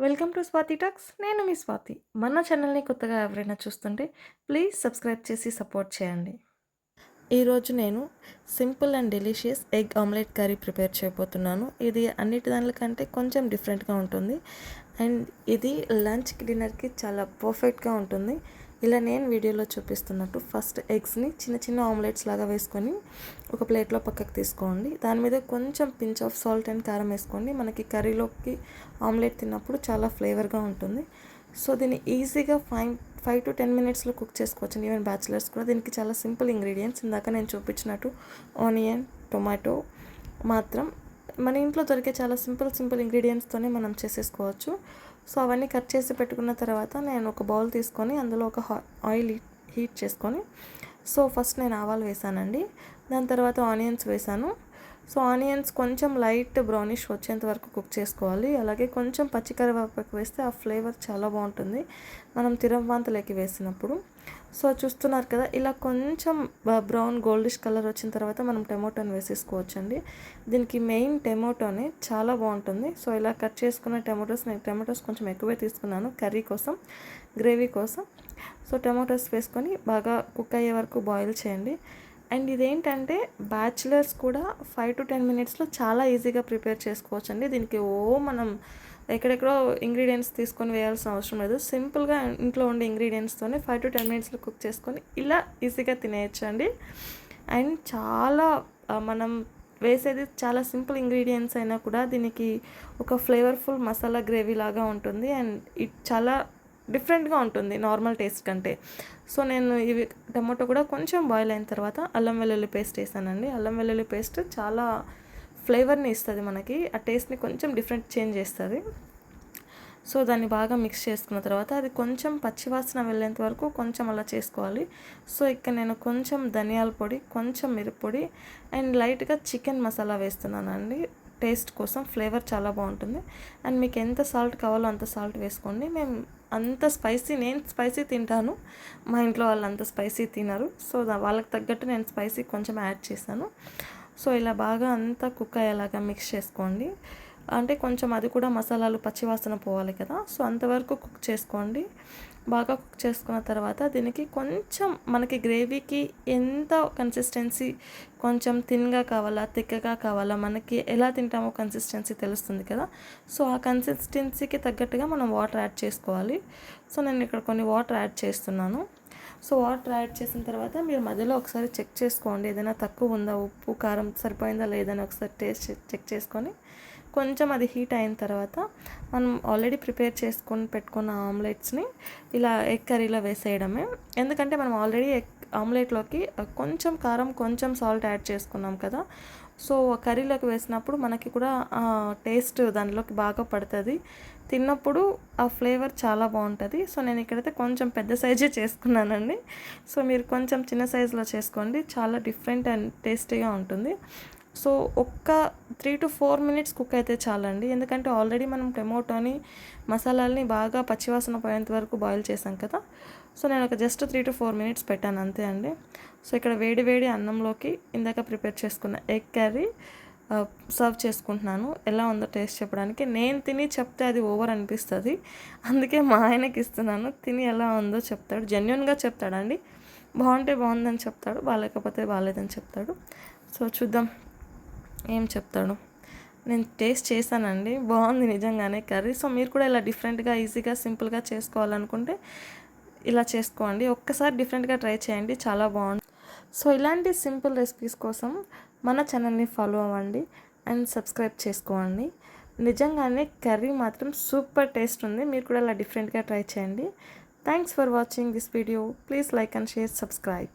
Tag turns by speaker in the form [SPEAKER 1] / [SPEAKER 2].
[SPEAKER 1] Welcome to Swathi talks. నేను మీ స్వాతి. మన ఛానల్ని కొత్తగా ఎవరైనా చూస్తుంటే ప్లీజ్ సబ్స్క్రైబ్ చేసి సపోర్ట్ చేయండి. ఈరోజు నేను simple and delicious egg omelette curry prepare చేయబోతున్నాను. ఇది అన్నిటి దానికంటే కొంచెం డిఫరెంట్గా ఉంటుంది అండ్ ఇది లంచ్కి డిన్నర్కి చాలా పర్ఫెక్ట్గా ఉంటుంది. ఇలా నేను వీడియోలో చూపిస్తున్నట్టు ఫస్ట్ ఎగ్స్ని చిన్న చిన్న ఆమ్లెట్స్ లాగా వేసుకొని ఒక ప్లేట్లో పక్కకు తీసుకోండి. దాని మీద కొంచెం పించ్ ఆఫ్ సాల్ట్ అండ్ కారం వేసుకోండి. మనకి కర్రీలోకి ఆమ్లెట్ తిన్నప్పుడు చాలా ఫ్లేవర్గా ఉంటుంది. సో దీన్ని ఈజీగా 5 to 10 మినిట్స్లో కుక్ చేసుకోవచ్చు. ఈవెన్ బ్యాచిలర్స్ కూడా. దీనికి చాలా సింపుల్ ఇంగ్రీడియంట్స్. ఇందాక నేను చూపించినట్టు ఆనియన్, టొమాటో మాత్రం మన ఇంట్లో దొరికే చాలా సింపుల్ ఇంగ్రీడియంట్స్తోనే మనం చేసేసుకోవచ్చు. సో అవన్నీ కట్ చేసి పెట్టుకున్న తర్వాత నేను ఒక బౌల్ తీసుకొని అందులో ఒక ఆయిల్ హీట్ చేసుకొని సో ఫస్ట్ నేను ఆవాలు వేసానండి. దాని తర్వాత ఆనియన్స్ వేసాను. సో ఆనియన్స్ కొంచెం లైట్ బ్రౌనిష్ వచ్చేంత వరకు కుక్ చేసుకోవాలి. అలాగే కొంచెం పచ్చికరివేపాకు వేస్తే ఆ ఫ్లేవర్ చాలా బాగుంటుంది మనం తిరగమాంతలోకి వేసినప్పుడు. సో చూస్తున్నారు కదా, ఇలా కొంచెం బ్రౌన్ గోల్డిష్ కలర్ వచ్చిన తర్వాత మనం టమాటోని వేసేసుకోవచ్చండి. దీనికి మెయిన్ టమాటోనే చాలా బాగుంటుంది. సో ఇలా కట్ చేసుకున్న నేను టమాటోస్ కొంచెం ఎక్కువే తీసుకున్నాను కర్రీ కోసం, గ్రేవీ కోసం. సో టమాటోస్ వేసుకొని బాగా కుక్ అయ్యే వరకు బాయిల్ చేయండి. అండ్ ఇదేంటంటే బ్యాచిలర్స్ కూడా 5 to 10 మినిట్స్లో చాలా ఈజీగా ప్రిపేర్ చేసుకోవచ్చండి. దీనికి మనం ఎక్కడెక్కడో ఇంగ్రీడియంట్స్ తీసుకొని వేయాల్సిన అవసరం లేదు. సింపుల్గా ఇంట్లో ఉండే ఇంగ్రీడియంట్స్తోనే 5 to 10 మినిట్స్లో కుక్ చేసుకొని ఇలా ఈజీగా తినేయచ్చు అండి. అండ్ చాలా మనం వేసేది చాలా సింపుల్ ఇంగ్రీడియంట్స్ అయినా కూడా దీనికి ఒక ఫ్లేవర్ఫుల్ మసాలా గ్రేవీ లాగా ఉంటుంది. అండ్ ఇది చాలా డిఫరెంట్గా ఉంటుంది నార్మల్ టేస్ట్ కంటే. సో నేను ఇవి టమాటో కూడా కొంచెం బాయిల్ అయిన తర్వాత అల్లం వెల్లుల్లి పేస్ట్ వేసానండి. అల్లం వెల్లుల్లి పేస్ట్ చాలా ఫ్లేవర్ని ఇస్తుంది మనకి, ఆ టేస్ట్ని కొంచెం డిఫరెంట్ చేంజ్ చేస్తుంది. సో దాన్ని బాగా మిక్స్ చేసుకున్న తర్వాత అది కొంచెం పచ్చివాసన వెళ్ళేంత వరకు కొంచెం అలా చేసుకోవాలి. సో ఇక్కడ నేను కొంచెం ధనియాల పొడి, కొంచెం మిరప్పొడి అండ్ లైట్గా చికెన్ మసాలా వేస్తున్నానండి. టేస్ట్ కోసం ఫ్లేవర్ చాలా బాగుంటుంది. అండ్ మీకు ఎంత సాల్ట్ కావాలో అంత సాల్ట్ వేసుకోండి. నేను స్పైసీ తింటాను, మా ఇంట్లో వాళ్ళు అంత స్పైసీ తినరు. సో వాళ్ళకి తగ్గట్టు నేను స్పైసీ కొంచెం యాడ్ చేశాను. సో ఇలా బాగా అంతా కుక్ అయ్యేలాగా మిక్స్ చేసుకోండి. అంటే కొంచెం అది కూడా మసాలాలు పచ్చివాసన పోవాలి కదా, సో అంతవరకు కుక్ చేసుకోండి. బాగా కుక్ చేసుకున్న తర్వాత దీనికి కొంచెం మనకి గ్రేవీకి ఎంత కన్సిస్టెన్సీ, కొంచెం థిన్గా కావాలా థిక్గా కావాలా, మనకి ఎలా తింటామో కన్సిస్టెన్సీ తెలుస్తుంది కదా. సో ఆ కన్సిస్టెన్సీకి తగ్గట్టుగా మనం వాటర్ యాడ్ చేసుకోవాలి. సో నేను ఇక్కడ కొన్ని వాటర్ యాడ్ చేస్తున్నాను. సో వాటర్ యాడ్ చేసిన తర్వాత మీరు మధ్యలో ఒకసారి చెక్ చేసుకోండి, ఏదైనా తక్కువ ఉందా, ఉప్పు కారం సరిపోయిందా లేదని ఒకసారి టేస్ట్ చెక్ చేసుకొని కొంచెం అది హీట్ అయిన తర్వాత మనం ఆల్రెడీ ప్రిపేర్ చేసుకొని పెట్టుకున్న ఆమ్లెట్స్ని ఇలా ఎగ్ కర్రీలో వేసేయడమే. ఎందుకంటే మనం ఆల్రెడీ ఎగ్ ఆమ్లెట్లోకి కొంచెం కారం, కొంచెం సాల్ట్ యాడ్ చేసుకున్నాం కదా. సో కర్రీలోకి వేసినప్పుడు మనకి కూడా టేస్ట్ దానిలోకి బాగా పడుతుంది, తిన్నప్పుడు ఆ ఫ్లేవర్ చాలా బాగుంటుంది. సో నేను ఇక్కడైతే కొంచెం పెద్ద సైజే చేసుకున్నానండి. సో మీరు కొంచెం చిన్న సైజులో చేసుకోండి, చాలా డిఫరెంట్ అండ్ టేస్టీగా ఉంటుంది. సో ఒక్క 3 to 4 మినిట్స్ కుక్ అయితే చాలండి. ఎందుకంటే ఆల్రెడీ మనం టమోటోని, మసాలాలని బాగా పచ్చివాసన పోయేంత వరకు బాయిల్ చేసాం కదా. సో నేను ఒక జస్ట్ 3 to 4 మినిట్స్ పెట్టాను అంతే అండి. సో ఇక్కడ వేడి అన్నంలోకి ఇందాక ప్రిపేర్ చేసుకున్న ఎగ్ కర్రీ సర్వ్ చేసుకుంటున్నాను. ఎలా ఉందో టేస్ట్ చెప్పడానికి. నేను తిని చెప్తే అది ఓవర్ అనిపిస్తుంది, అందుకే మా ఆయనకి ఇస్తున్నాను. తిని ఎలా ఉందో చెప్తాడు, జెన్యున్గా చెప్తాడండి. బాగుంటే బాగుందని చెప్తాడు, బాగాలేకపోతే బాగాలేదని చెప్తాడు. సో చూద్దాం ఏం చెప్తాడు. నేను టేస్ట్ చేశానండి, బాగుంది నిజంగానే కర్రీ. సో మీరు కూడా ఇలా డిఫరెంట్గా, ఈజీగా, సింపుల్గా చేసుకోవాలనుకుంటే ఇలా చేసుకోండి. ఒక్కసారి డిఫరెంట్గా ట్రై చేయండి, చాలా బాగుంది. సో ఇలాంటి సింపుల్ రెసిపీస్ కోసం మన ఛానల్ని ఫాలో అవ్వండి అండ్ సబ్స్క్రైబ్ చేసుకోండి. నిజంగానే కర్రీ మాత్రం సూపర్ టేస్ట్ ఉంది. మీరు కూడా ఇలా డిఫరెంట్గా ట్రై చేయండి. Thanks for watching this video. Please like and share, subscribe.